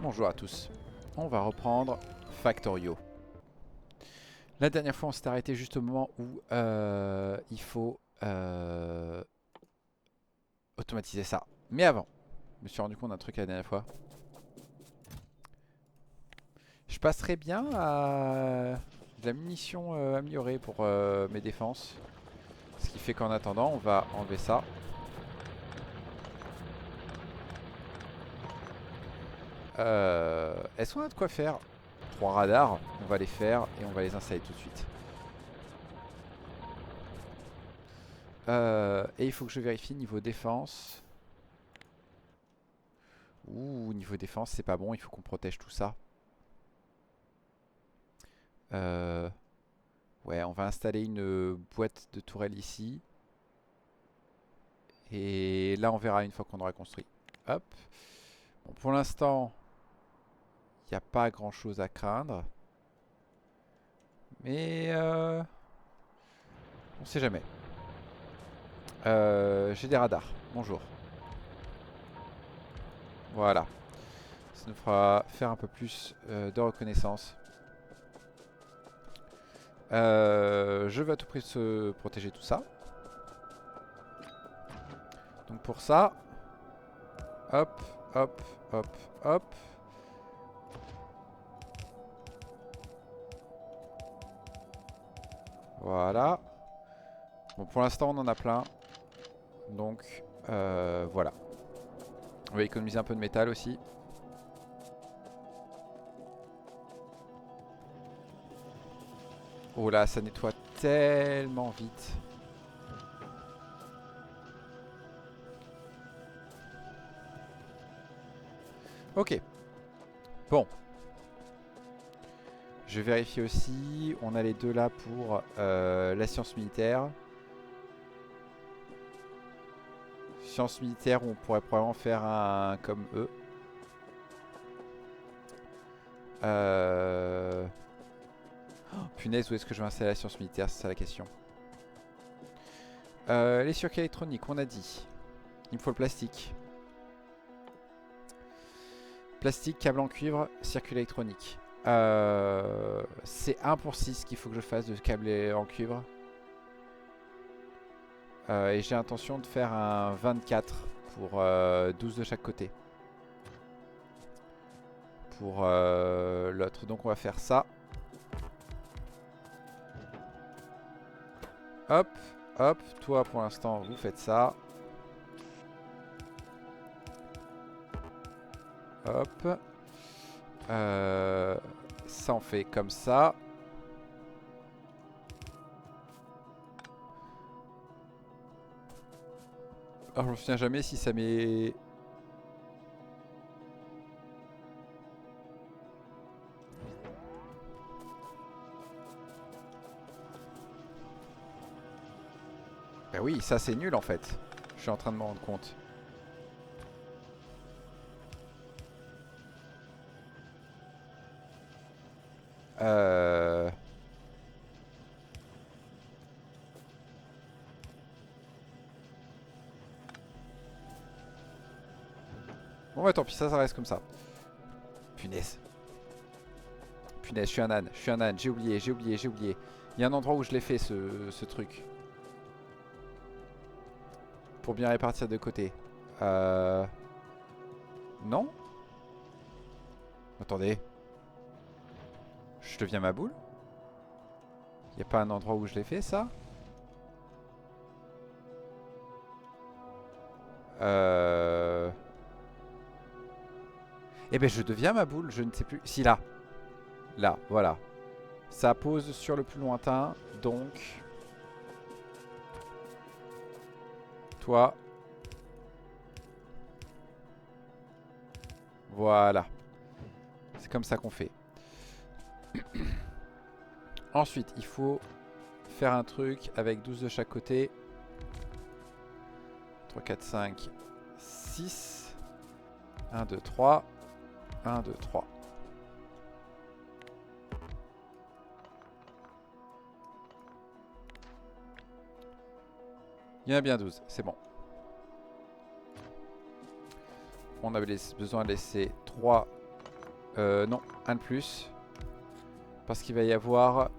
Bonjour à tous. On va reprendre Factorio. La dernière fois, on s'est arrêté juste au moment où il faut automatiser ça. Mais avant, je me suis rendu compte d'un truc la dernière fois. Je passerais bien à de la munition améliorée pour mes défenses. Ce qui fait qu'en attendant, on va enlever ça. Est-ce qu'on a de quoi faire 3 radars? On va les faire et on va les installer tout de suite. Et il faut que je vérifie niveau défense. Ouh, niveau défense, c'est pas bon, il faut qu'on protège tout ça. Ouais, on va installer une boîte de tourelles ici. Et là, on verra une fois qu'on aura construit. Hop. Bon, pour l'instant, il n'y a pas grand chose à craindre. Mais on sait jamais. J'ai des radars. Bonjour. Voilà. Ça nous fera faire un peu plus de reconnaissance. Je veux à tout prix se protéger tout ça. Donc pour ça, hop, hop, hop, hop. Voilà. Bon, pour l'instant, on en a plein. Donc, voilà. On va économiser un peu de métal aussi. Oh là, ça nettoie tellement vite. Ok. Bon. Je vérifie aussi. On a les deux là pour la science militaire. Science militaire où on pourrait probablement faire un comme eux. Oh, punaise, où est-ce que je vais installer la science militaire? C'est ça la question. Les circuits électroniques, on a dit. Il me faut le plastique. Plastique, câble en cuivre, circuit électronique. C'est 1 pour 6 qu'il faut que je fasse de câble en cuivre. Et j'ai l'intention de faire un 24 pour 12 de chaque côté. Pour l'autre. Donc on va faire ça. Hop, hop. Toi pour l'instant vous faites ça. Hop. Ça on fait comme ça. Alors je me souviens jamais si ça met... Bah oui, ça c'est nul en fait. Je suis en train de me rendre compte. Bon bah tant pis, ça reste comme ça. Punaise. Punaise, je suis un âne, j'ai oublié, j'ai oublié, j'ai oublié. Il y a un endroit où je l'ai fait ce truc. Pour bien répartir de côté. Non? Attendez. Je deviens ma boule? Il n'y a pas un endroit où je l'ai fait ça? Eh ben je deviens ma boule, je ne sais plus. Si là. Là, voilà. Ça pose sur le plus lointain, donc... Toi. Voilà. C'est comme ça qu'on fait. Ensuite, il faut faire un truc avec 12 de chaque côté. 3, 4, 5, 6. 1, 2, 3. 1, 2, 3. Il y en a bien 12, c'est bon. On avait besoin de laisser 3 Non, un de plus. Parce qu'il va y avoir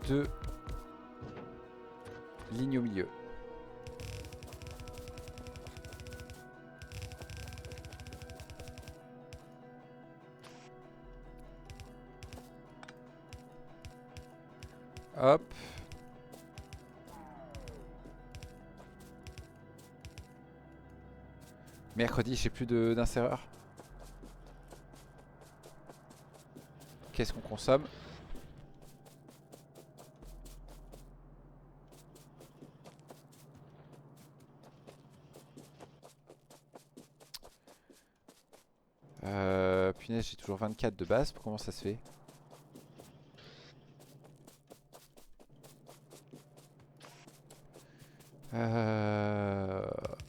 2 lignes au milieu. Hop. Mercredi, j'ai plus d'inséreur. Qu'est-ce qu'on consomme? Punaise, j'ai toujours 24 de base. Comment ça se fait?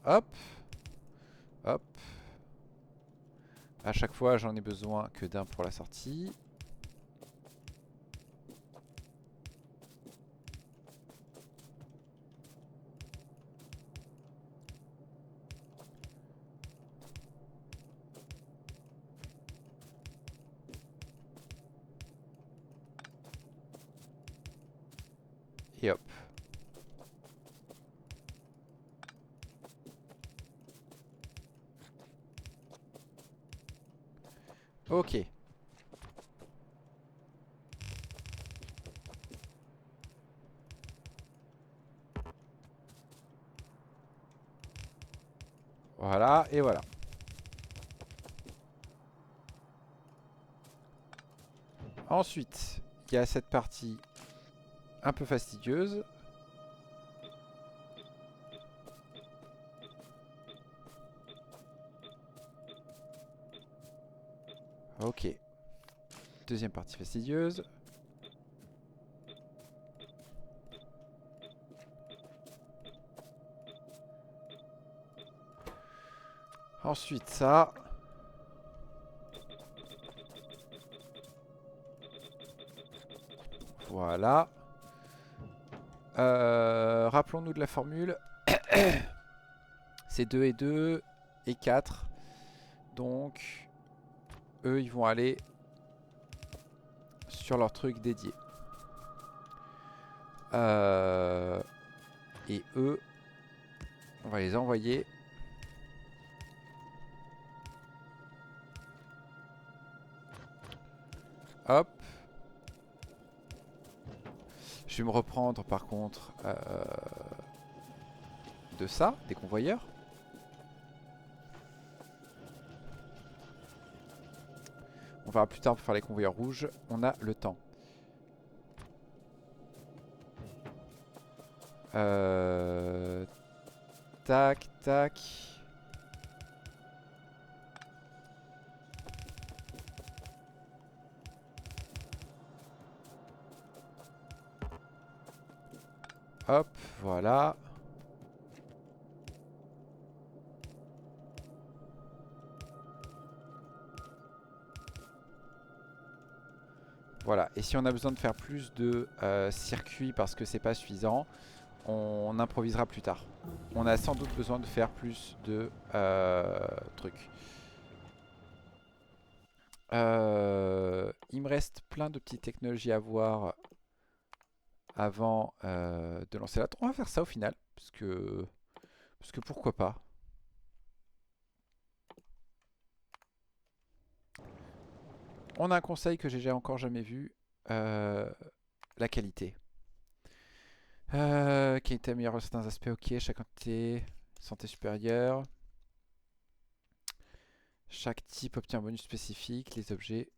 Hop. Hop. À chaque fois, j'en ai besoin que d'un pour la sortie. Et hop. Ok. Voilà, et voilà. Ensuite, il y a cette partie un peu fastidieuse. Ok. Deuxième partie fastidieuse. Ensuite, ça. Voilà. Rappelons-nous de la formule. C'est 2 et 2 et 4. Donc, eux, ils vont aller sur leur truc dédié. Et eux, on va les envoyer. Hop. Je vais me reprendre par contre de ça, des convoyeurs. On verra plus tard pour faire les convoyeurs rouges. On a le temps. Tac, tac. Hop, voilà. Voilà, et si on a besoin de faire plus de circuits parce que c'est pas suffisant, on improvisera plus tard. On a sans doute besoin de faire plus de trucs. Il me reste plein de petites technologies à voir avant de lancer la... On va faire ça au final, parce que pourquoi pas. On a un conseil que j'ai encore jamais vu, la qualité. Qualité améliore certains aspects, ok, chaque quantité, santé supérieure. Chaque type obtient un bonus spécifique, les objets...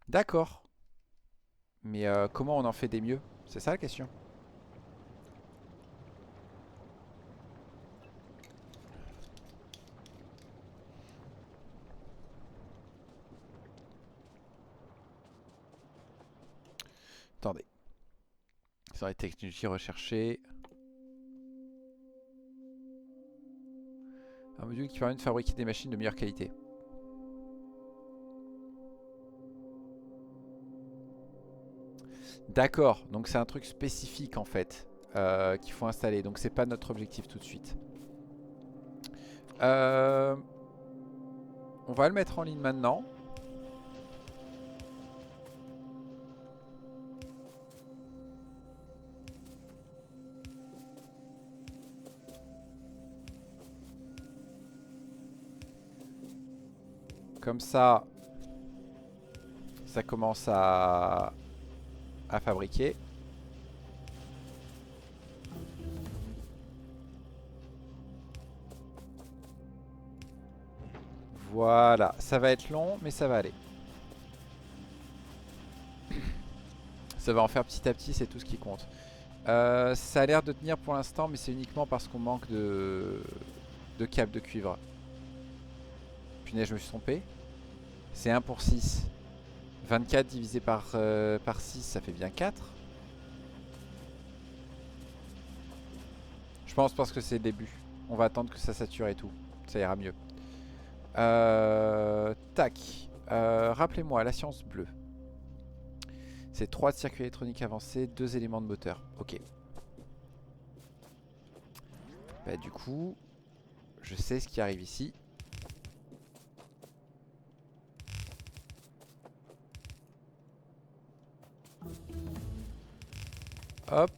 D'accord. Mais comment on en fait des mieux? C'est ça la question. Attendez. Sur les technologies recherchées. Un module qui permet de fabriquer des machines de meilleure qualité. D'accord, donc c'est un truc spécifique en fait. qu'il faut installer. Donc c'est pas notre objectif tout de suite. On va le mettre en ligne maintenant. Comme ça commence à fabriquer. Voilà, ça va être long, mais ça va aller. Ça va en faire petit à petit, c'est tout ce qui compte. Ça a l'air de tenir pour l'instant, mais c'est uniquement parce qu'on manque de câbles de cuivre. Punaise, je me suis trompé. C'est 1 pour 6. 24 divisé par 6, ça fait bien 4. Je pense parce que c'est le début. On va attendre que ça sature et tout. Ça ira mieux. Tac. Rappelez-moi, la science bleue. C'est 3 circuits électroniques avancés, 2 éléments de moteur. Ok. Bah du coup, je sais ce qui arrive ici. Hop.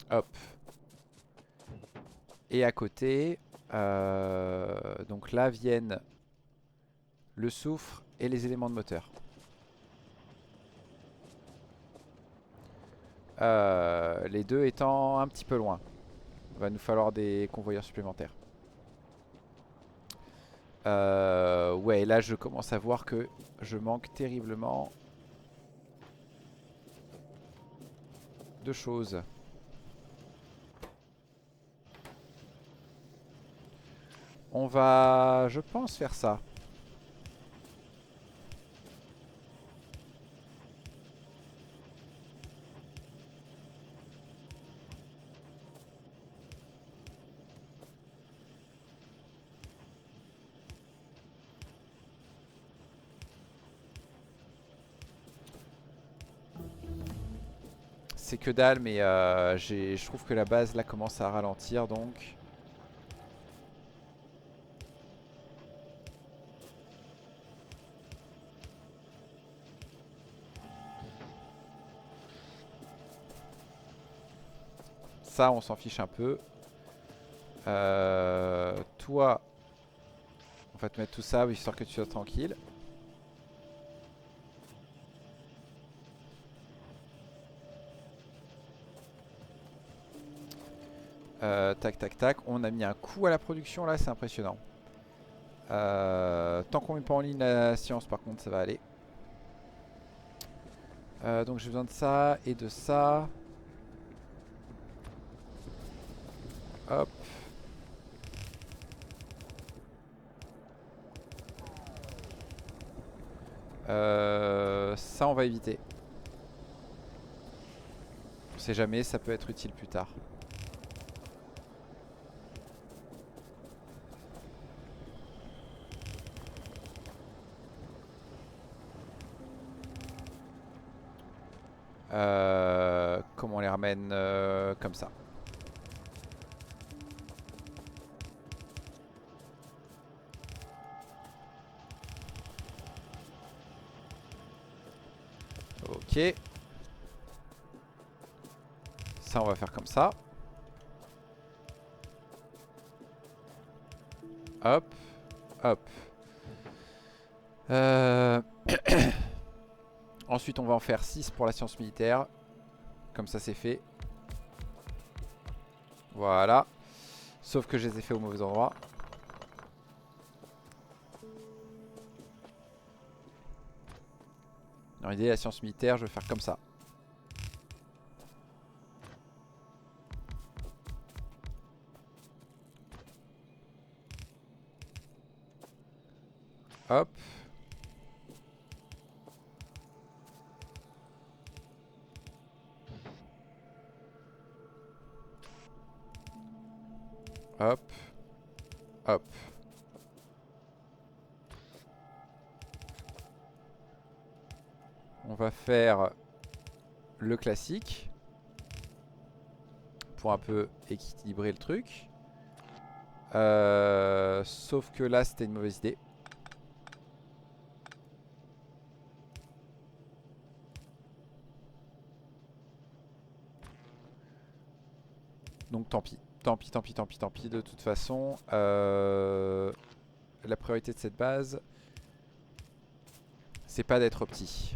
Hop. Et à côté, donc là viennent le soufre et les éléments de moteur. Les deux étant un petit peu loin. Il va nous falloir des convoyeurs supplémentaires. Ouais, là je commence à voir que je manque terriblement de choses. On va, je pense, faire ça. C'est que dalle, mais je trouve que la base là commence à ralentir donc. Ça, on s'en fiche un peu. Toi, on va te mettre tout ça, histoire que tu sois tranquille. Tac, tac, tac. On a mis un coup à la production là, c'est impressionnant. Tant qu'on met pas en ligne la science, par contre, ça va aller. Donc j'ai besoin de ça et de ça. Hop. Ça, on va éviter. On sait jamais, ça peut être utile plus tard. Comment on les ramène comme ça. Ok. Ça, on va faire comme ça. Hop. Hop. Ensuite, on va en faire 6 pour la science militaire. Comme ça, c'est fait. Voilà. Sauf que je les ai fait au mauvais endroit. Dans l'idée, la science militaire, je vais faire comme ça. Hop. Hop. Hop. On va faire le classique. pour un peu équilibrer le truc. Sauf que là, c'était une mauvaise idée. Donc tant pis. Tant pis, tant pis, tant pis, tant pis. De toute façon, la priorité de cette base, c'est pas d'être petit.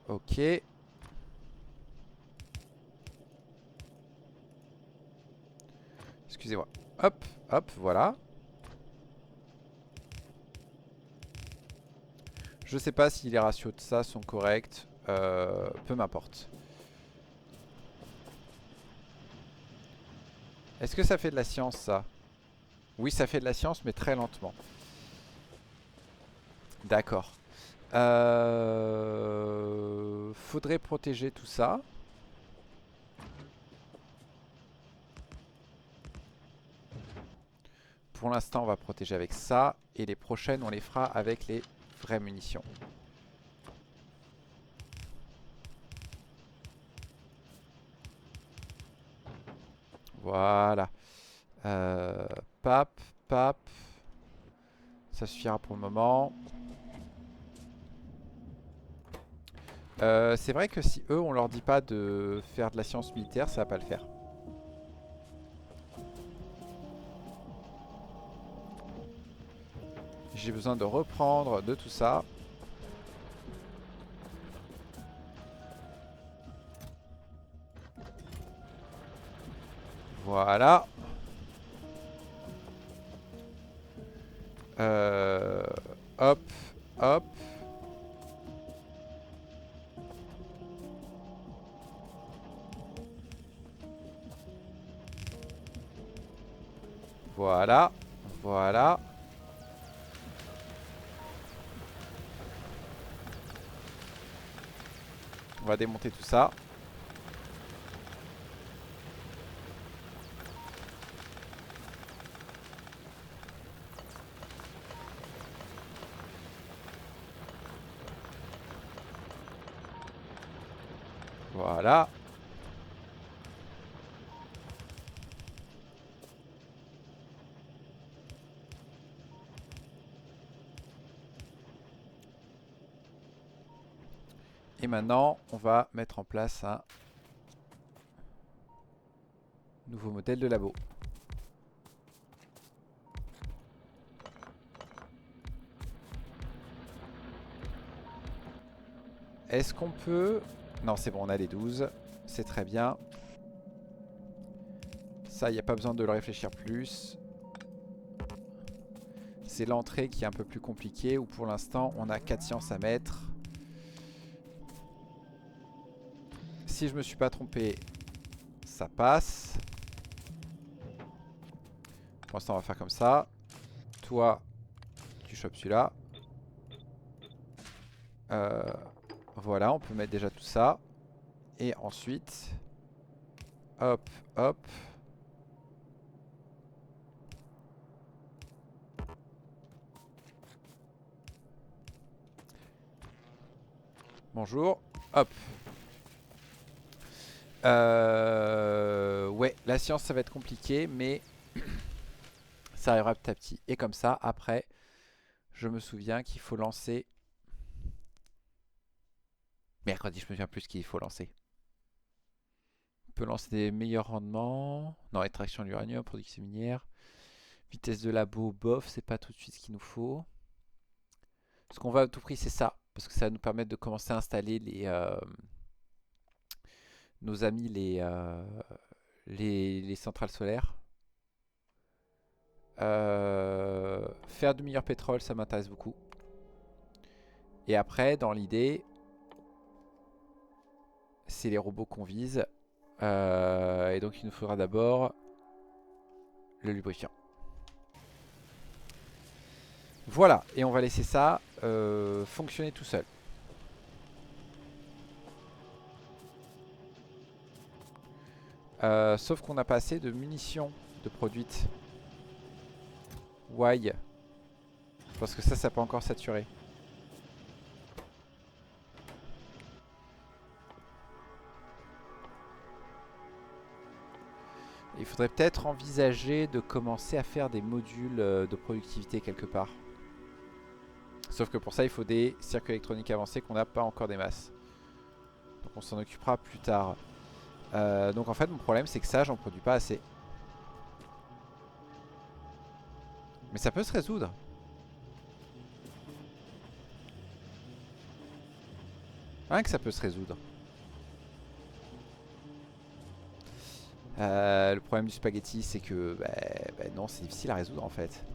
Ok. Excusez-moi. Hop, hop, voilà. Je sais pas si les ratios de ça sont corrects. Peu m'importe. Est-ce que ça fait de la science, ça? Oui, ça fait de la science, mais très lentement. D'accord. Faudrait protéger tout ça. Pour l'instant, on va protéger avec ça. Et les prochaines, on les fera avec les vraies munitions. Voilà. Pap, pap. Ça suffira pour le moment. C'est vrai que si eux, on leur dit pas de faire de la science militaire, ça va pas le faire. J'ai besoin de reprendre de tout ça. Voilà. Hop, hop. Voilà. Voilà. On va démonter tout ça. Voilà. Et maintenant, on va mettre en place un nouveau modèle de labo. Est-ce qu'on peut... Non, c'est bon, on a les 12. C'est très bien. Ça, il n'y a pas besoin de le réfléchir plus. C'est l'entrée qui est un peu plus compliquée, où pour l'instant, on a 4 sciences à mettre. Si je me suis pas trompé, ça passe. Pour l'instant, on va faire comme ça. Toi, tu chopes celui-là. Voilà, on peut mettre déjà tout ça. Et ensuite, hop, hop. Bonjour, hop. Ouais, la science, ça va être compliqué, mais ça arrivera petit à petit. Et comme ça, après, je me souviens qu'il faut lancer... Mercredi, je me souviens plus ce qu'il faut lancer. On peut lancer des meilleurs rendements. Non, extraction d'uranium, production minière. Vitesse de labo, bof, c'est pas tout de suite ce qu'il nous faut. Ce qu'on va à tout prix, c'est ça. Parce que ça va nous permettre de commencer à installer nos amis, les centrales solaires. Faire du meilleur pétrole, ça m'intéresse beaucoup. Et après, dans l'idée, c'est les robots qu'on vise. Et donc, il nous faudra d'abord le lubrifiant. Voilà, et on va laisser ça fonctionner tout seul. Sauf qu'on n'a pas assez de munitions de produites. Why? Je pense que ça peut encore saturer. Il faudrait peut-être envisager de commencer à faire des modules de productivité quelque part. Sauf que pour ça, il faut des circuits électroniques avancés qu'on n'a pas encore des masses. Donc on s'en occupera plus tard. Donc en fait, mon problème, c'est que ça, j'en produis pas assez. Mais ça peut se résoudre. Rien que ça peut se résoudre. Le problème du spaghetti, c'est que non, c'est difficile à résoudre en fait.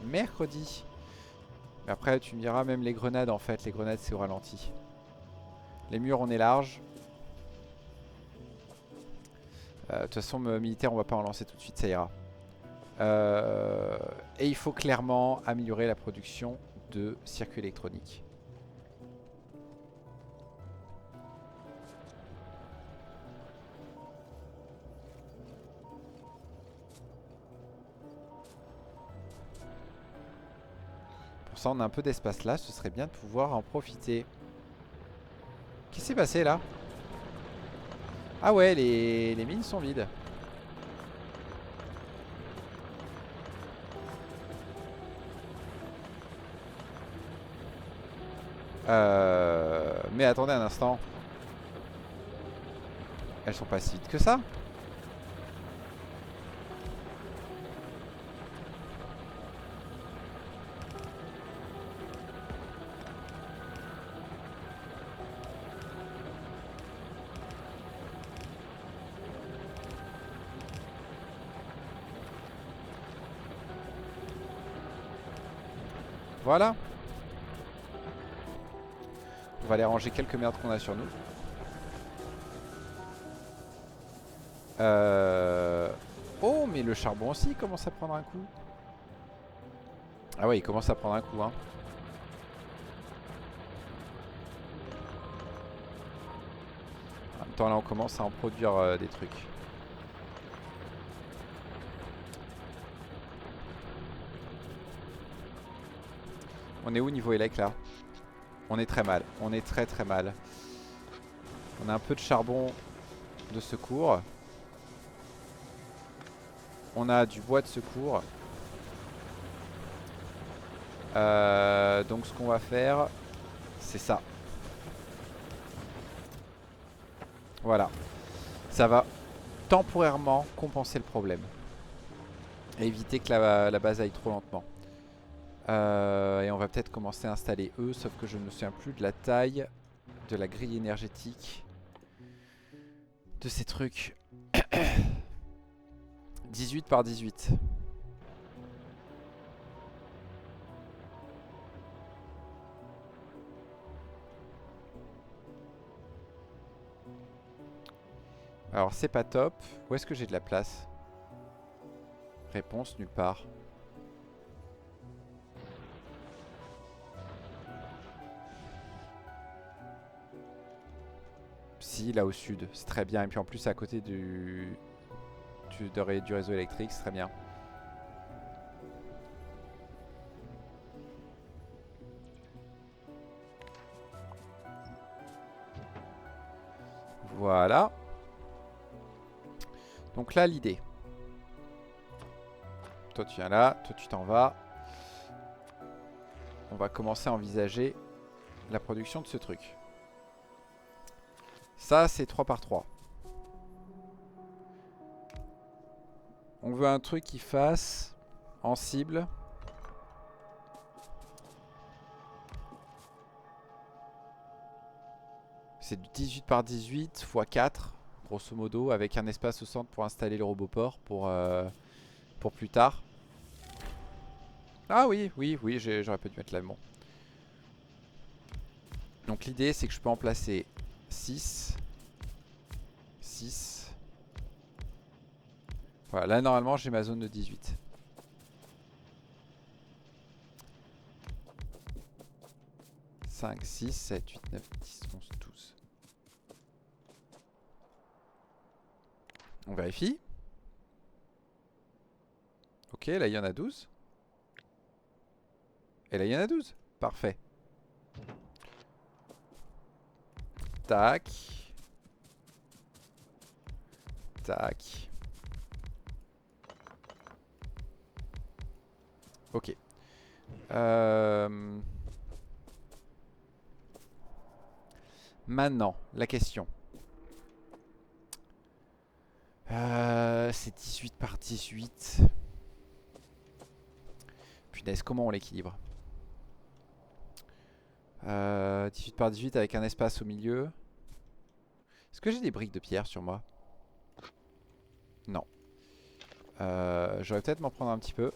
Mercredi. Mais après, tu me diras, même les grenades en fait, les grenades c'est au ralenti. Les murs, on est large. De toute façon, militaire, on va pas en lancer tout de suite, ça ira. Et il faut clairement améliorer la production de circuits électroniques. Pour ça, on a un peu d'espace là, ce serait bien de pouvoir en profiter. Qu'est-ce qui s'est passé là? Ah ouais, les mines sont vides. Mais attendez un instant. Elles sont pas si vides que ça. Voilà. On va aller ranger quelques merdes qu'on a sur nous. Oh, mais le charbon aussi commence à prendre un coup. Ah ouais, il commence à prendre un coup, hein. En même temps, là, on commence à en produire des trucs. On est où niveau élec là? On est très mal. On est très très mal. On a un peu de charbon de secours. On a du bois de secours. Donc ce qu'on va faire, c'est ça. Voilà. Ça va temporairement compenser le problème. Et éviter que la base aille trop lentement. Et on va peut-être commencer à installer eux, sauf que je ne me souviens plus de la taille de la grille énergétique de ces trucs. 18 par 18. Alors c'est pas top. Où est-ce que j'ai de la place? Réponse, nulle part. Si, là au sud, c'est très bien. Et puis en plus, c'est à côté du réseau électrique, c'est très bien. Voilà. Donc là, l'idée. Toi, tu viens là. Toi, tu t'en vas. On va commencer à envisager la production de ce truc. Ça, c'est 3 par 3. On veut un truc qui fasse en cible. C'est du 18 par 18 x 4, grosso modo, avec un espace au centre pour installer le roboport pour plus tard. Ah oui, oui, oui, j'aurais pu mettre l'allemand. Donc l'idée, c'est que je peux en placer 6. 6. Voilà, là normalement j'ai ma zone de 18. « 5, 6, 7, 8, 9, 10, 11, 12. On vérifie. Ok, là il y en a 12. Et là il y en a 12. Parfait. Tac. Tac. Ok. Maintenant, la question. C'est 18 par 18. Punaise, comment on l'équilibre? 18 par 18 avec un espace au milieu. Est-ce que j'ai des briques de pierre sur moi? Non. J'aurais peut-être m'en prendre un petit peu.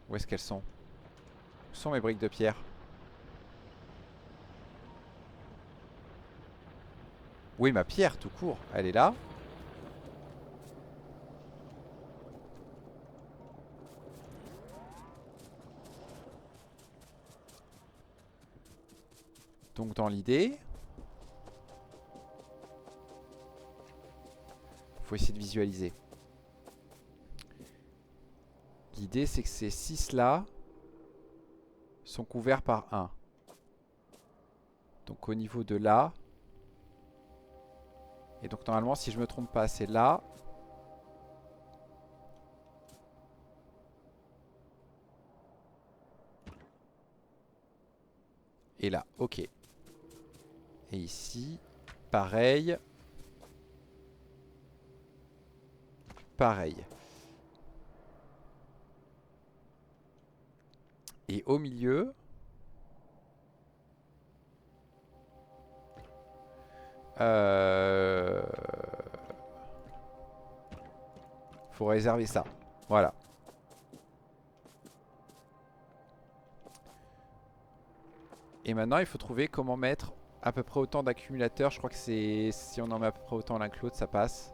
Où est-ce qu'elles sont? Où sont mes briques de pierre? Oui, ma pierre tout court. Elle est là. Donc dans l'idée, faut essayer de visualiser. L'idée c'est que ces 6 là sont couverts par 1. Donc au niveau de là. Et donc normalement si je me trompe pas c'est là. Et là, ok. Et ici, pareil. Pareil. Et au milieu... faut réserver ça. Voilà. Et maintenant, il faut trouver comment mettre à peu près autant d'accumulateurs. Je crois que c'est... Si on en met à peu près autant l'un que l'autre, ça passe.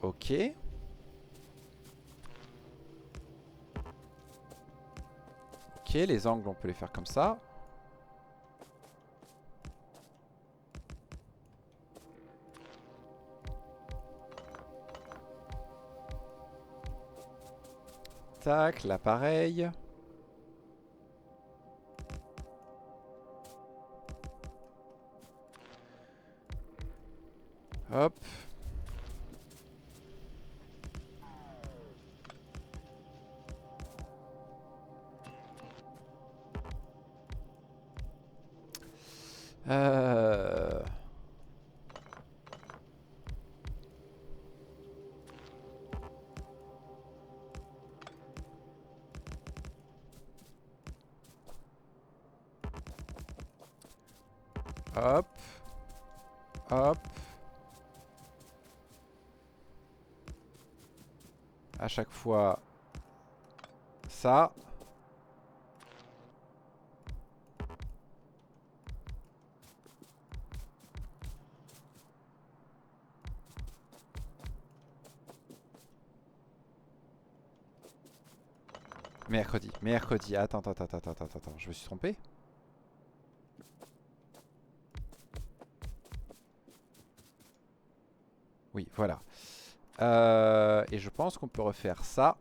Ok. Ok, les angles, on peut les faire comme ça. Tac, là pareil. Hop. Euh... Hop. Hop. À chaque fois, ça. Mercredi, mercredi. Attends, je me suis trompé? Oui, voilà. Et je pense qu'on peut refaire ça.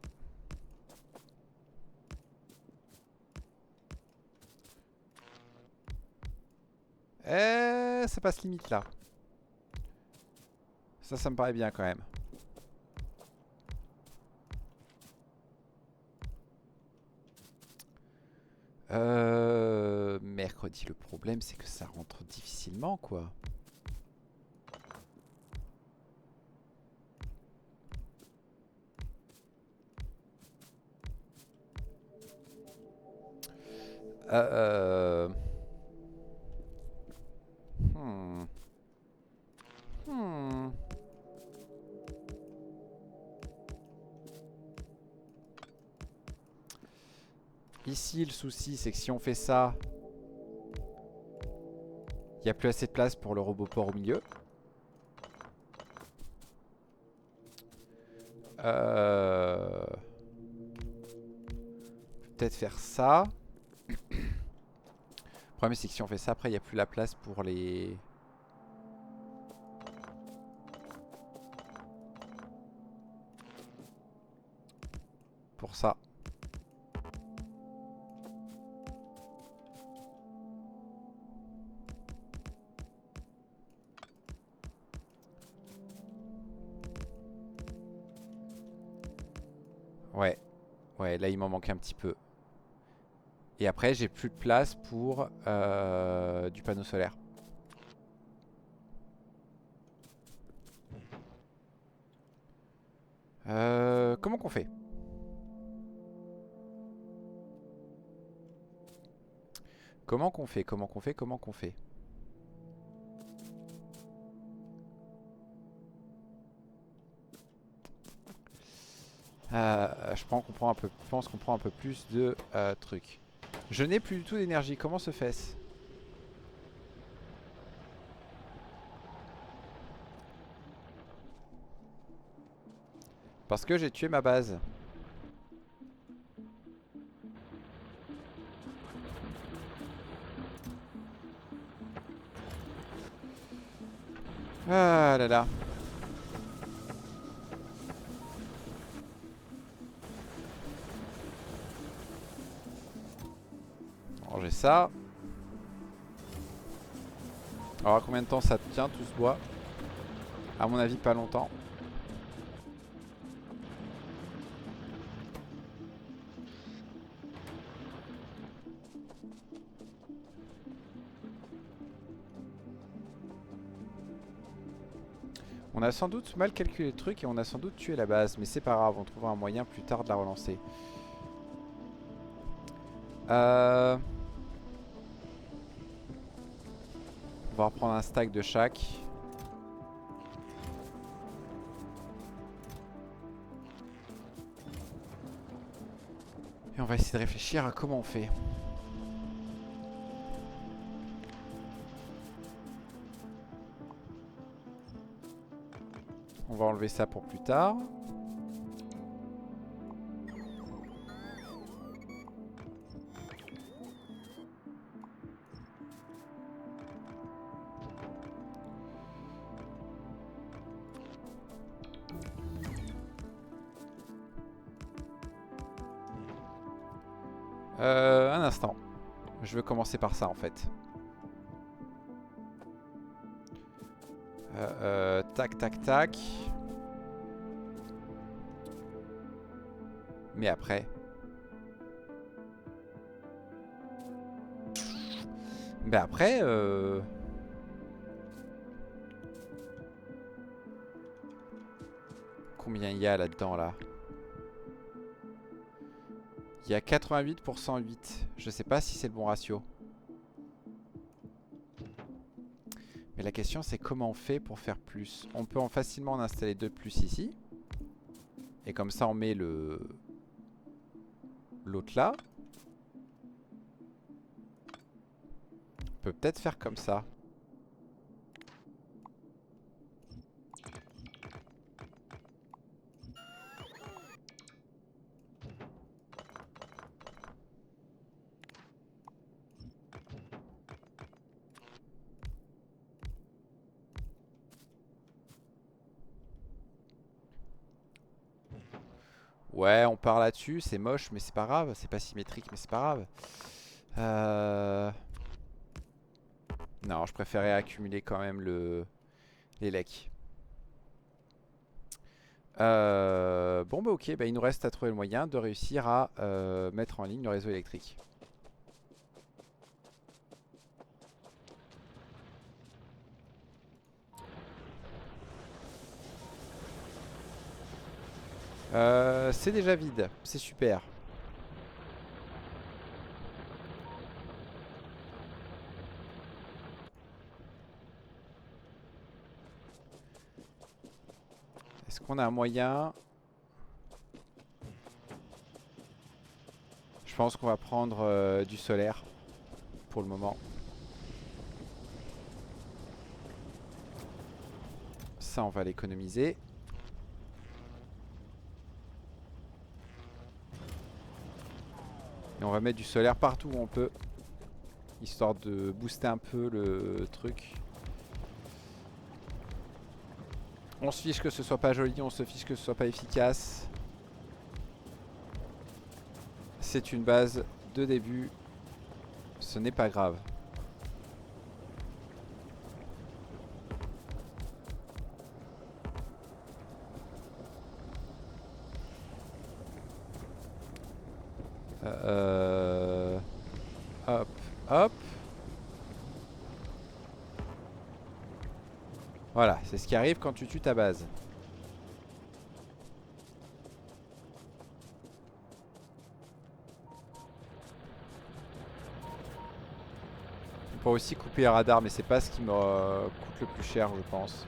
Ça passe limite là. Ça me paraît bien quand même. Mercredi, le problème c'est que ça rentre difficilement quoi. Euh... Hmm. Hmm. Ici, le souci, c'est que si on fait ça, il n'y a plus assez de place pour le robot port au milieu. Peut-être faire ça. Le problème, c'est que si on fait ça, après, il n'y a plus la place pour les... Pour ça. Ouais. Ouais, là, il m'en manque un petit peu. Et après, j'ai plus de place pour du panneau solaire. Comment qu'on fait? Comment qu'on fait? Comment qu'on fait? Comment qu'on fait? Je pense qu'on prend un peu plus de trucs. Je n'ai plus du tout d'énergie. Comment se fait-ce? Parce que j'ai tué ma base. Ah là là. Alors j'ai ça. Alors à combien de temps ça tient tout ce bois? À mon avis pas longtemps. On a sans doute mal calculé le truc et on a sans doute tué la base. Mais c'est pas grave, on trouvera un moyen plus tard de la relancer. On va reprendre un stack de chaque. Et on va essayer de réfléchir à comment on fait. On va enlever ça pour plus tard. Un instant. Je veux commencer par ça en fait. Tac, tac, tac. Mais après... Ben après... Combien il y a là-dedans là? Il y a 88% 8. Je sais pas si c'est le bon ratio. Mais la question c'est comment on fait pour faire plus. On peut facilement en installer 2 de plus ici. Et comme ça on met l'autre là. On peut peut-être faire comme ça. Ouais, on part là-dessus. C'est moche, mais c'est pas grave. C'est pas symétrique, mais c'est pas grave. Non, je préférais accumuler quand même les lecs. Bon bah ok, bah, il nous reste à trouver le moyen de réussir à mettre en ligne le réseau électrique. C'est déjà vide, c'est super. Est-ce qu'on a un moyen? pense qu'on va prendre du solaire pour le moment. Ça, on va l'économiser. Et on va mettre du solaire partout où on peut. Histoire de booster un peu le truc. On se fiche que ce soit pas joli, on se fiche que ce soit pas efficace. C'est une base de début. Ce n'est pas grave. Hop, hop. Voilà, c'est ce qui arrive quand tu tues ta base. On peut aussi couper les radars, mais c'est pas ce qui me coûte le plus cher, je pense.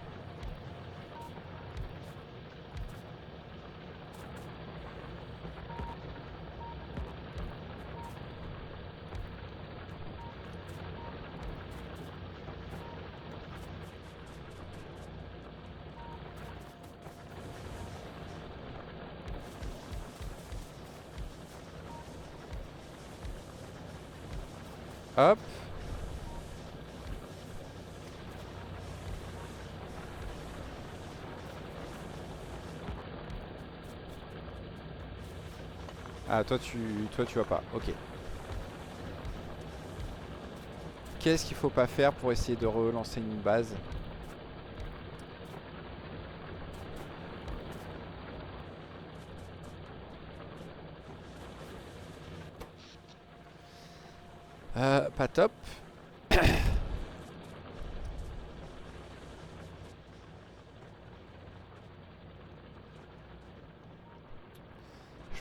Hop. Ah, toi tu vois pas. Ok. Qu'est-ce qu'il faut pas faire pour essayer de relancer une base? Pas top. Je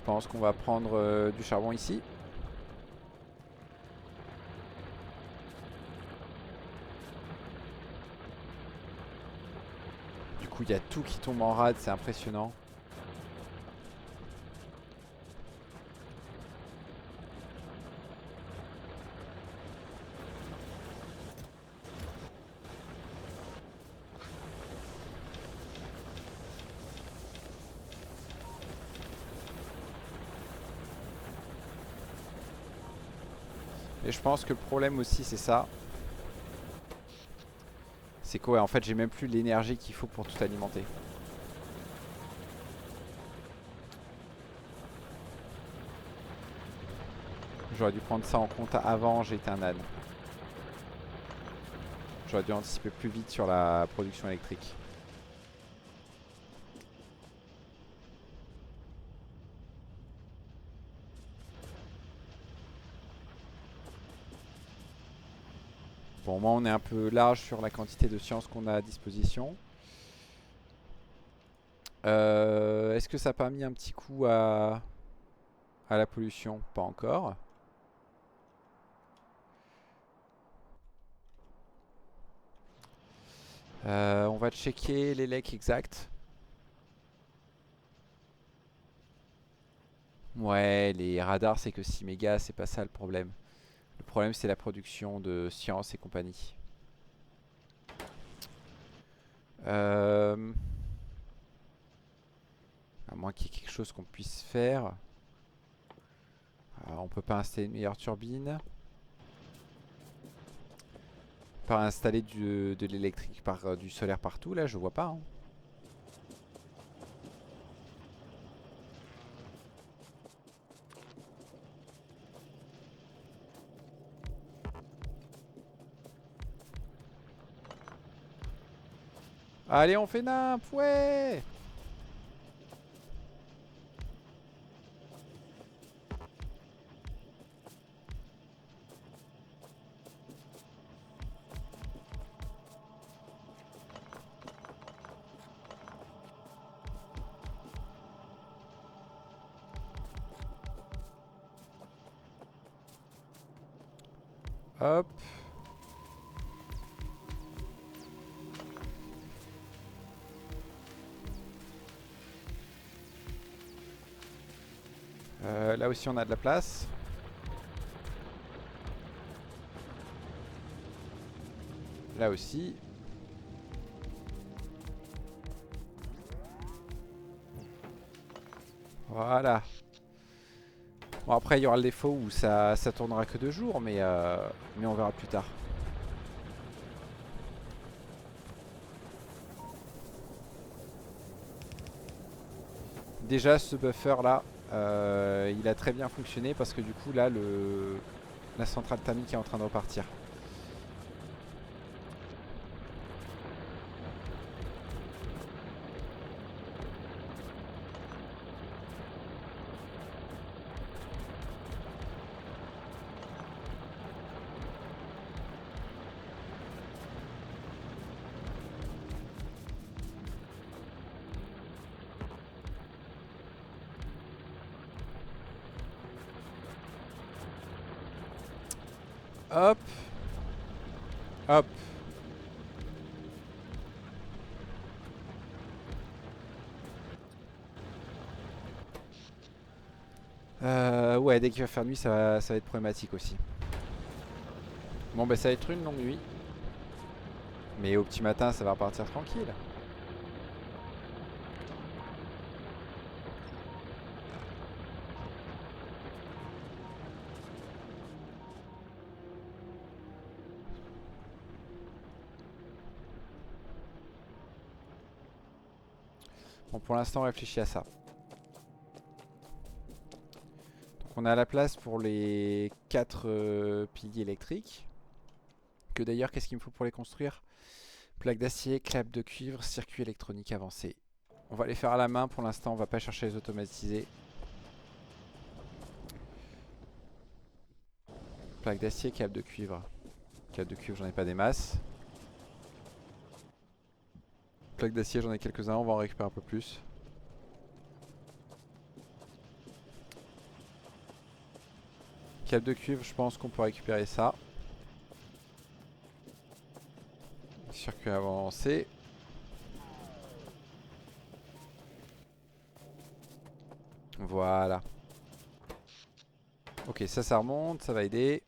pense qu'on va prendre du charbon ici. Du coup, il y a tout qui tombe en rade, c'est impressionnant. Et je pense que le problème aussi, c'est ça. C'est quoi? En fait, j'ai même plus l'énergie qu'il faut pour tout alimenter. J'aurais dû prendre ça en compte avant, j'ai été un âne. J'aurais dû anticiper plus vite sur la production électrique. Bon, moi on est un peu large sur la quantité de science qu'on a à disposition. Est-ce que ça n'a pas mis un petit coup à la pollution? Pas encore. On va checker les leaks exacts. Ouais, les radars c'est que 6 mégas, c'est pas ça le problème. Le problème c'est la production de science et compagnie. À moins qu'il y ait quelque chose qu'on puisse faire. On peut pas installer une meilleure turbine. Pas installer de l'électrique par du solaire partout, là je vois pas. Hein. Allez, on fait nimp, ouais! Hop. Là aussi on a de la place. Là aussi. Voilà. Bon après il y aura le défaut où ça tournera que 2 jours, mais on verra plus tard. Déjà ce buffer là, il a très bien fonctionné parce que du coup là la centrale thermique est en train de repartir. Hop. Hop. Ouais, dès qu'il va faire nuit, ça va être problématique aussi. Bon, bah, ça va être une longue nuit. Mais au petit matin, ça va repartir tranquille. Bon, pour l'instant, on réfléchit à ça. Donc, on a la place pour les 4 piliers électriques. Que d'ailleurs, qu'est-ce qu'il me faut pour les construire? Plaque d'acier, clap de cuivre, circuit électronique avancé. On va les faire à la main pour l'instant, on va pas chercher les automatiser. Plaque d'acier, câble de cuivre. Câble de cuivre, j'en ai pas des masses. Plaque d'acier, j'en ai quelques-uns, on va en récupérer un peu plus. Câble de cuivre, je pense qu'on peut récupérer ça. Circuit avancé. Voilà. Ok, ça remonte, ça va aider.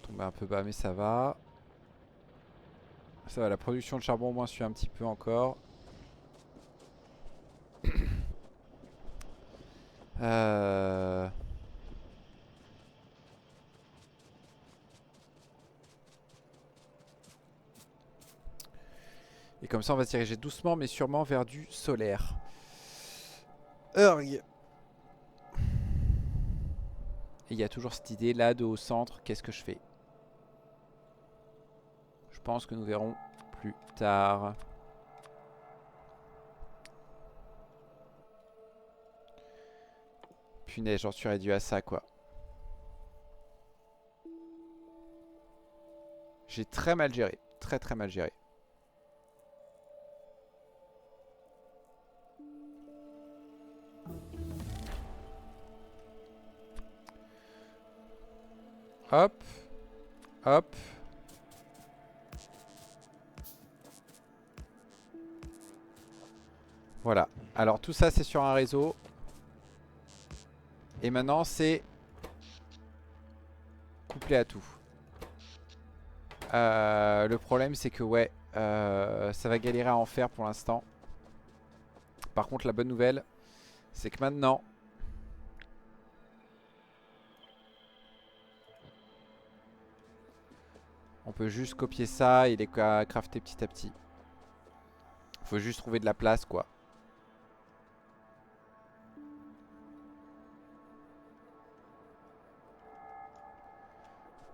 Tomber un peu bas, mais ça va. Ça va, la production de charbon au moins suit un petit peu encore. Et comme ça, on va se diriger doucement mais sûrement vers du solaire. Urgh. Et il y a toujours cette idée là de au centre, qu'est-ce que je fais? Je pense que nous verrons plus tard. Punaise, j'en suis réduit à ça quoi. J'ai très mal géré. Très très mal géré. Hop. Hop. Voilà. Alors tout ça c'est sur un réseau. Et maintenant c'est couplé à tout. Le problème c'est que ouais, ça va galérer à en faire pour l'instant. Par contre la bonne nouvelle, c'est que maintenant, on peut juste copier ça et les crafter petit à petit. Faut juste trouver de la place quoi.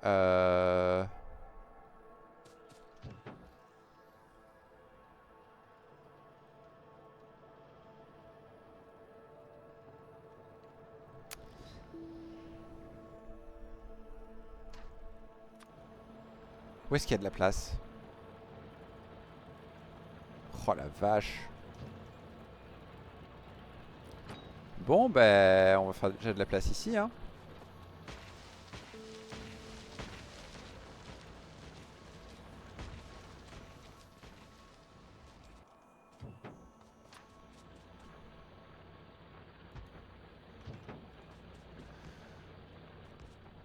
Euh... Où est-ce qu'il y a de la place? Oh la vache. Bon ben on va faire déjà de la place ici hein.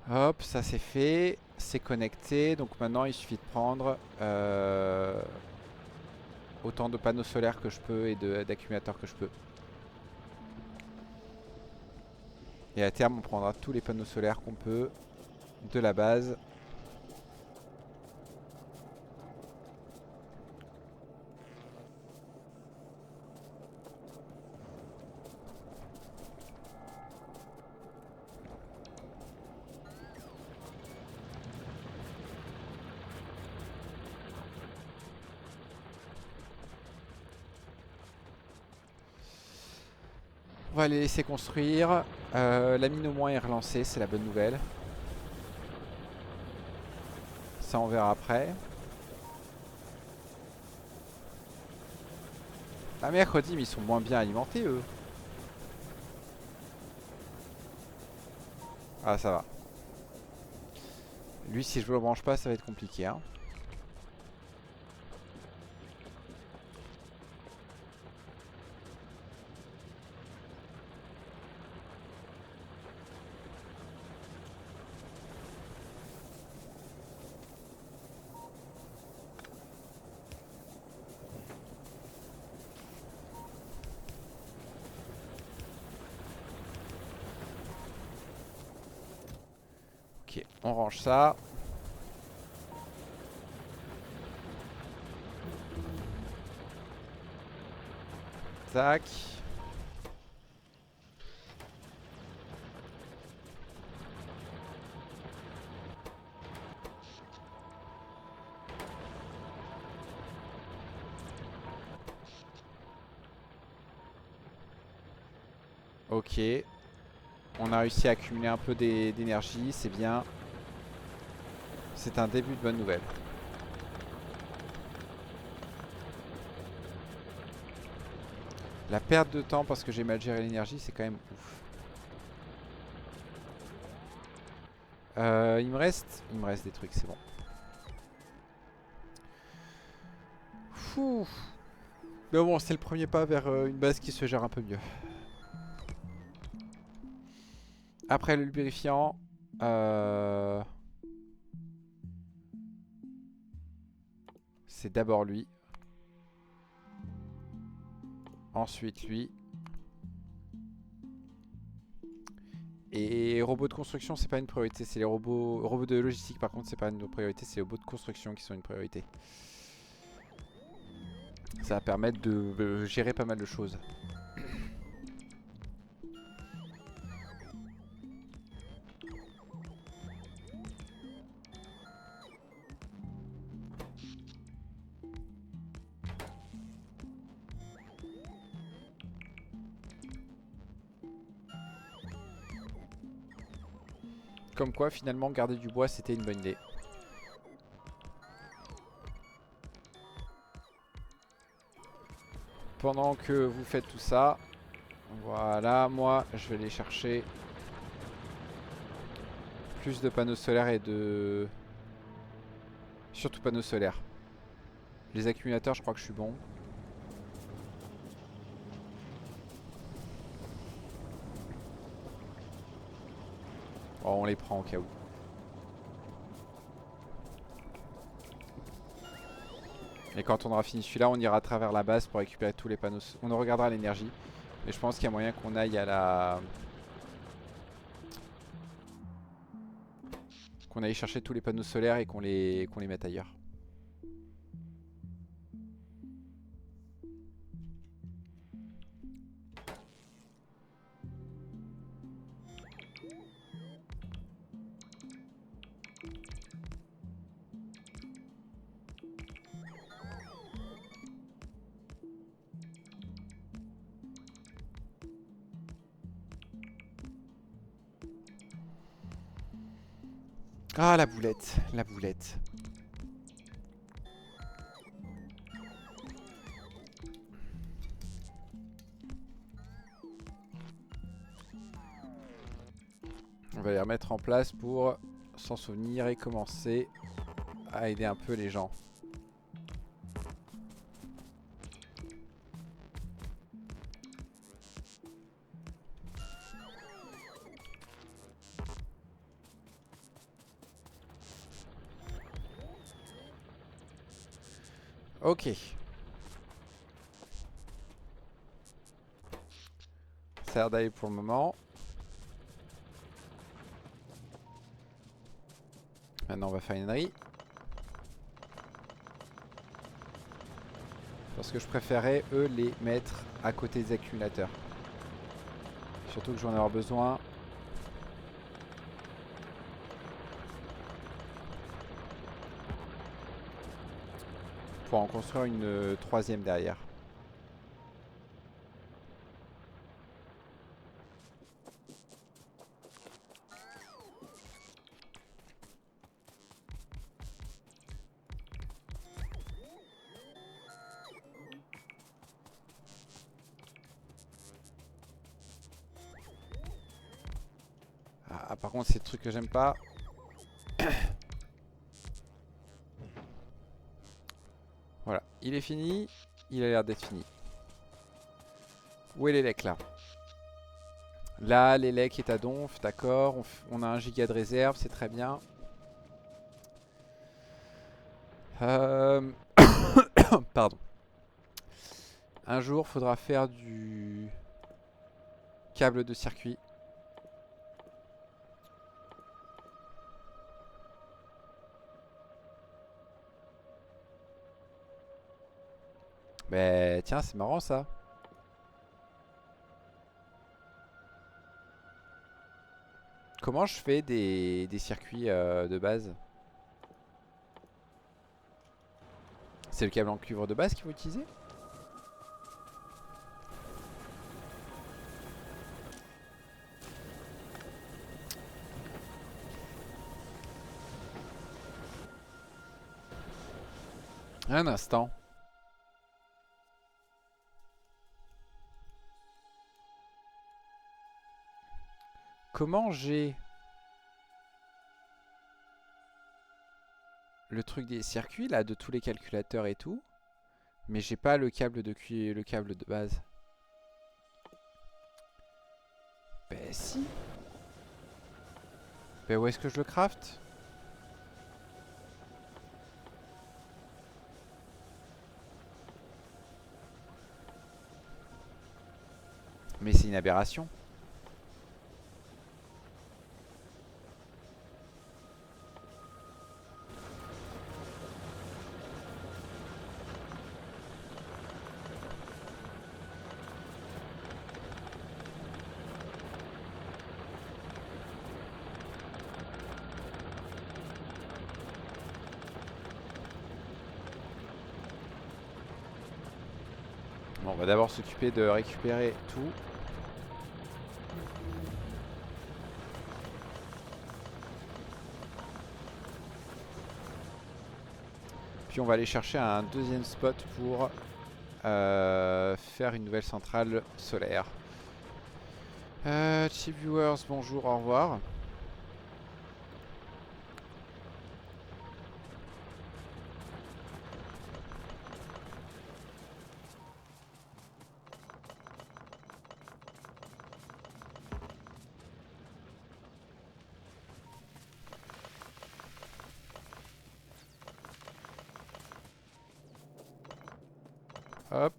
Hop, ça c'est fait. c'est connecté. Donc maintenant il suffit de prendre autant de panneaux solaires que je peux et d'accumulateurs que je peux. Et à terme on prendra tous les panneaux solaires qu'on peut de la base. On va les laisser construire. La mine au moins est relancée, c'est la bonne nouvelle. Ça on verra après. Ah mercredi, mais ils sont moins bien alimentés eux. Ah ça va. Lui si je le branche pas ça va être compliqué hein. Ok, on range ça. Tac. Ok. On a réussi à accumuler un peu d'énergie, c'est bien. C'est un début de bonne nouvelle. La perte de temps parce que j'ai mal géré l'énergie, c'est quand même ouf. Il me reste des trucs, c'est bon. Fou. Mais bon, c'est le premier pas vers une base qui se gère un peu mieux. Après le lubrifiant, c'est d'abord lui. Ensuite lui. Et robots de construction, c'est pas une priorité. C'est les robots de logistique, par contre, c'est pas une priorité. C'est les robots de construction qui sont une priorité. Ça va permettre de gérer pas mal de choses. Comme quoi, finalement, garder du bois, c'était une bonne idée. Pendant que vous faites tout ça, voilà, moi, je vais aller chercher plus de panneaux solaires et de... Surtout panneaux solaires. Les accumulateurs, je crois que je suis bon. Oh, on les prend au cas où. Et quand on aura fini celui-là, on ira à travers la base pour récupérer tous les panneaux. On regardera l'énergie. Mais je pense qu'il y a moyen qu'on aille à la... Qu'on aille chercher tous les panneaux solaires et qu'on les mette ailleurs. Ah, la boulette, la boulette. On va les remettre en place pour s'en souvenir et commencer à aider un peu les gens. Ok. Ça a l'air d'aller pour le moment. Maintenant on va faire une riz. Parce que je préférais eux les mettre à côté des accumulateurs. Surtout que je vais en avoir besoin. Pour en construire une troisième derrière. Ah, par contre c'est le truc que j'aime pas. Voilà, il est fini. Il a l'air d'être fini. Où est l'élec là? Là, l'élec est à donf, d'accord. On a 1 giga de réserve, c'est très bien. Pardon. Un jour, faudra faire du câble de circuit. Mais tiens, c'est marrant ça. Comment je fais des circuits de base? C'est le câble en cuivre de base qu'il faut utiliser? Un instant. Comment j'ai le truc des circuits là, de tous les calculateurs et tout, mais j'ai pas le câble de le câble de base? Ben si. Ben où est-ce que je le craft? Mais c'est une aberration. Bon, on va d'abord s'occuper de récupérer tout. Puis on va aller chercher un deuxième spot pour faire une nouvelle centrale solaire. Cheap viewers, bonjour, au revoir. Hop.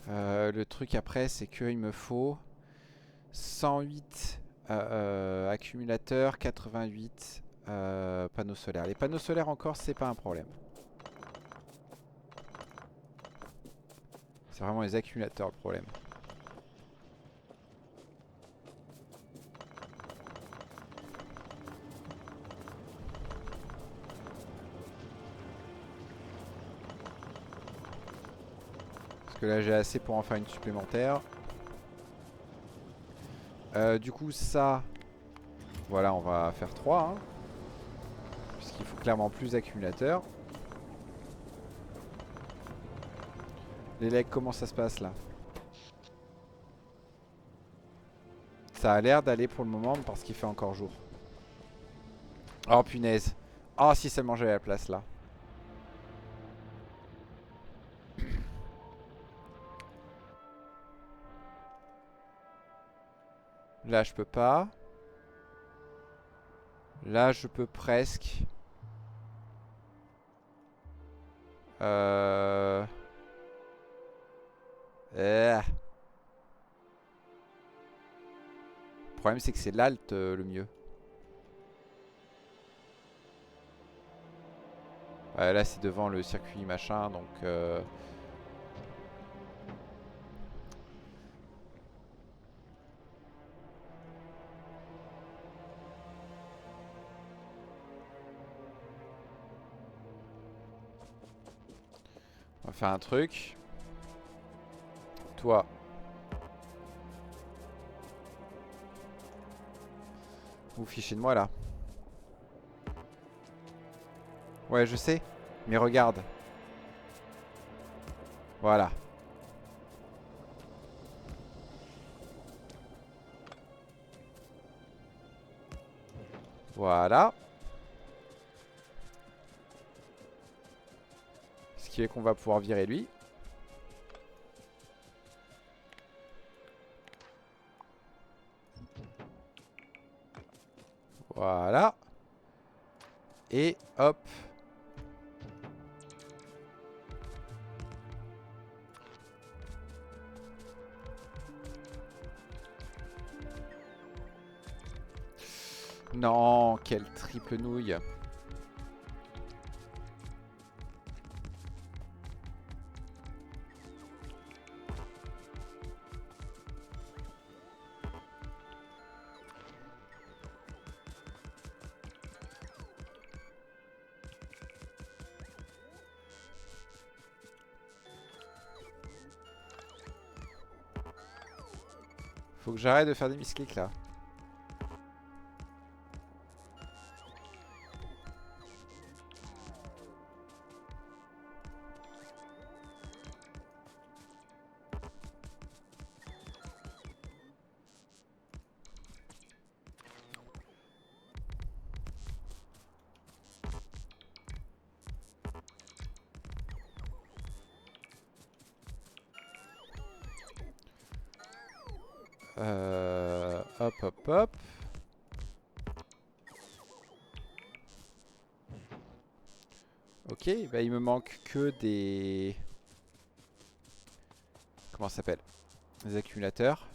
Le truc après, c'est qu'il me faut 108 accumulateurs, 88 panneaux solaires. Les panneaux solaires encore, c'est pas un problème. C'est vraiment les accumulateurs le problème. Parce que là j'ai assez pour en faire une supplémentaire. Du coup ça, voilà, on va faire 3. Hein, puisqu'il faut clairement plus d'accumulateurs. Les legs, comment ça se passe là? Ça a l'air d'aller pour le moment parce qu'il fait encore jour. Oh punaise. Oh si seulement j'avais la place là. Là je peux pas. Là je peux presque. Euh... Le problème c'est que c'est l'alt le mieux. Ouais, là c'est devant le circuit machin donc... On va faire un truc. Toi. Vous fichez de moi là. Ouais, je sais. Mais regarde. Voilà. Voilà. Ce qui est qu'on va pouvoir virer lui. Voilà. Et hop. Non, quelle triple nouille. Faut que j'arrête de faire des misclics là. Hop, hop, hop. Ok, bah il me manque que des... Comment ça s'appelle? Des accumulateurs.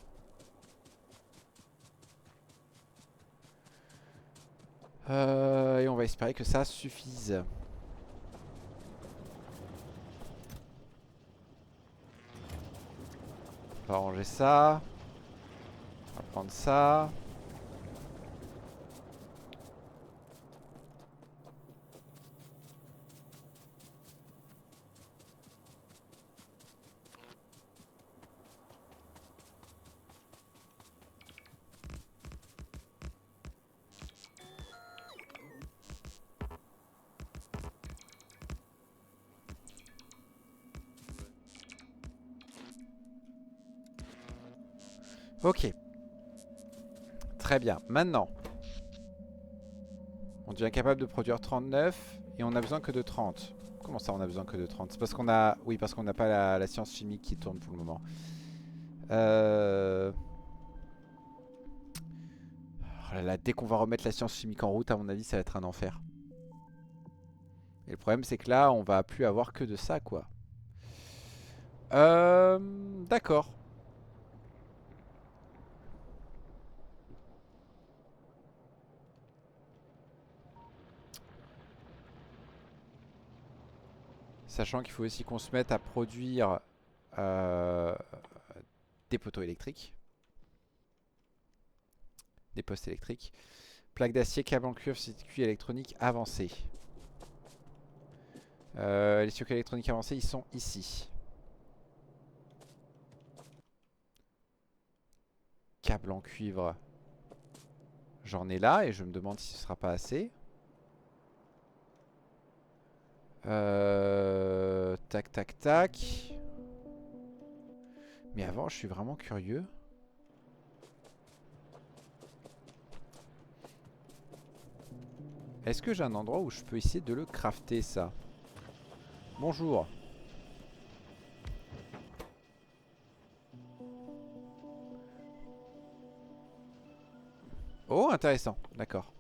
Et on va espérer que ça suffise. On va ranger ça. On va prendre ça. Ok. Très bien. Maintenant, on devient capable de produire 39 et on a besoin que de 30. Comment ça on a besoin que de 30? C'est parce qu'on a... Oui, parce qu'on n'a pas la science chimique qui tourne pour le moment. Oh là là, dès qu'on va remettre la science chimique en route, à mon avis, ça va être un enfer. Et le problème, c'est que là, on va plus avoir que de ça, quoi. D'accord. Sachant qu'il faut aussi qu'on se mette à produire euh, des poteaux électriques. Des postes électriques. Plaque d'acier, câble en cuivre, circuit électronique avancé. Les circuits électroniques avancés, ils sont ici. Câble en cuivre. J'en ai là et je me demande si ce sera pas assez. Tac, tac, tac. Mais avant, je suis vraiment curieux. Est-ce que j'ai un endroit où je peux essayer de le crafter, ça? Bonjour. Oh, intéressant. D'accord.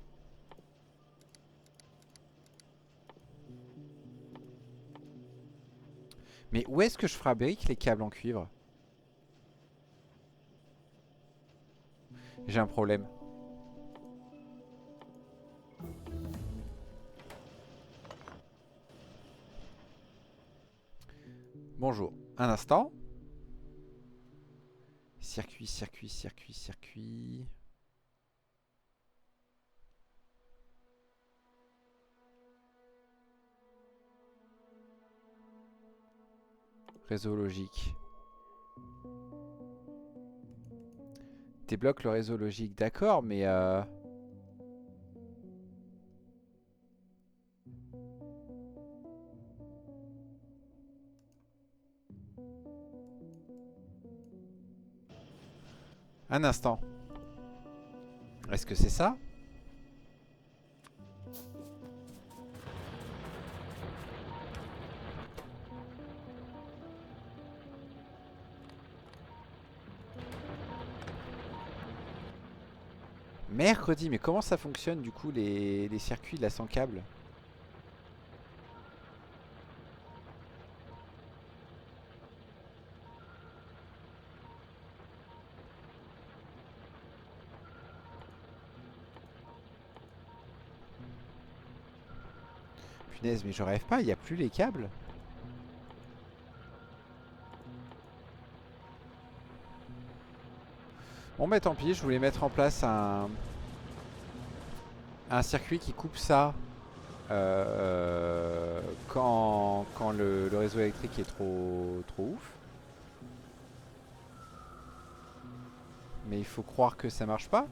Mais où est-ce que je fabrique les câbles en cuivre? J'ai un problème. Bonjour. Un instant. Circuit, circuit, circuit, circuit. Réseau logique. Débloque le réseau logique, d'accord, mais un instant. Est-ce que c'est ça? Mercredi, mais comment ça fonctionne du coup les circuits là sans câble? Punaise, mais je rêve pas, il n'y a plus les câbles. Bon bah tant pis, je voulais mettre en place un circuit qui coupe ça quand le réseau électrique est trop ouf. Mais il faut croire que ça marche pas.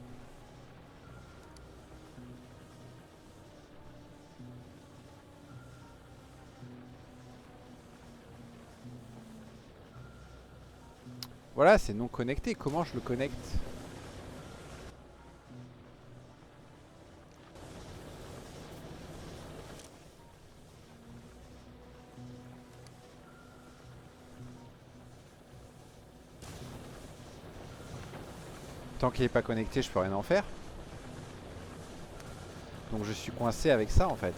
Voilà, c'est non connecté. Comment je le connecte? Tant qu'il n'est pas connecté, je peux rien en faire. Donc je suis coincé avec ça en fait.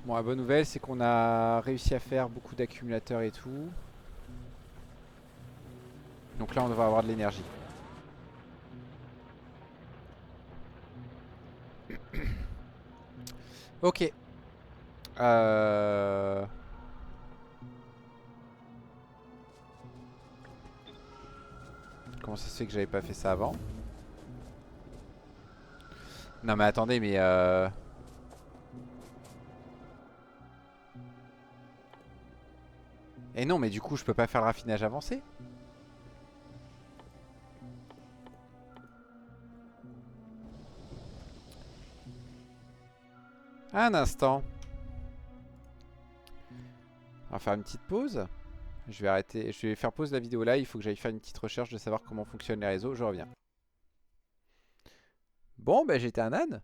Bon, la bonne nouvelle, c'est qu'on a réussi à faire beaucoup d'accumulateurs et tout. Donc là, on devrait avoir de l'énergie. Ok. Comment ça se fait que j'avais pas fait ça avant? Non mais attendez, mais Et non, mais du coup, je peux pas faire le raffinage avancé? Un instant. On va faire une petite pause. Je vais arrêter. Je vais faire pause la vidéo là. Il faut que j'aille faire une petite recherche de savoir comment fonctionnent les réseaux. Je reviens. Bon, bah j'étais un âne.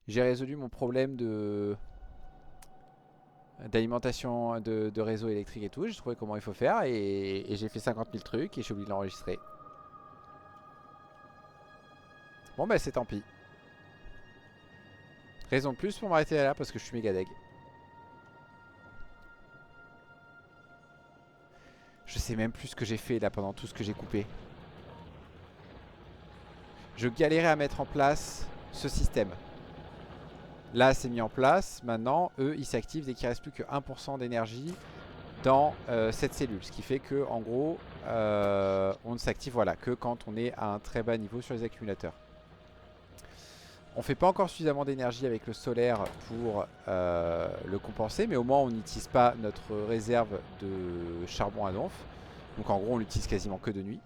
J'ai résolu mon problème de d'alimentation de réseau électrique et tout. J'ai trouvé comment il faut faire et j'ai fait 50 000 trucs et j'ai oublié de l'enregistrer. Bon, bah c'est tant pis. Raison de plus pour m'arrêter là parce que je suis méga deg. Je sais même plus ce que j'ai fait là pendant tout ce que j'ai coupé. Je galérais à mettre en place ce système. Là, c'est mis en place. Maintenant, eux, ils s'activent dès qu'il reste plus que 1% d'énergie dans cette cellule. Ce qui fait que, en gros, on ne s'active voilà, que quand on est à un très bas niveau sur les accumulateurs. On fait pas encore suffisamment d'énergie avec le solaire pour le compenser, mais au moins on n'utilise pas notre réserve de charbon à donf. Donc en gros, on l'utilise quasiment que de nuit.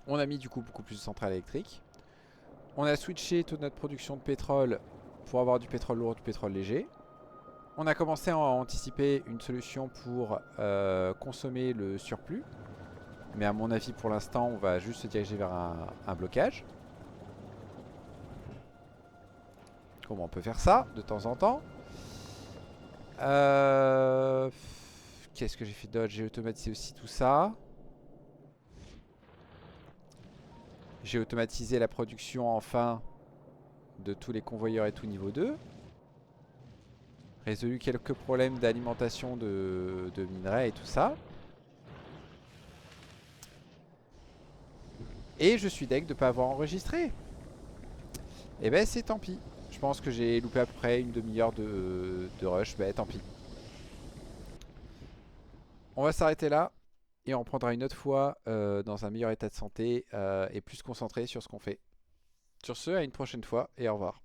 On a mis du coup beaucoup plus de centrales électriques. On a switché toute notre production de pétrole pour avoir du pétrole lourd, du pétrole léger. On a commencé à anticiper une solution pour consommer le surplus. Mais à mon avis, pour l'instant, on va juste se diriger vers un blocage. Comment on peut faire ça de temps en temps? Qu'est-ce que j'ai fait d'autre? J'ai automatisé aussi tout ça. J'ai automatisé la production enfin de tous les convoyeurs et tout niveau 2. résolu quelques problèmes d'alimentation de minerais et tout ça. Et je suis deg de ne pas avoir enregistré. Et ben c'est tant pis. Je pense que j'ai loupé à peu près une demi-heure de rush. Ben tant pis. On va s'arrêter là. Et on reprendra une autre fois dans un meilleur état de santé et plus concentré sur ce qu'on fait. Sur ce, à une prochaine fois et au revoir.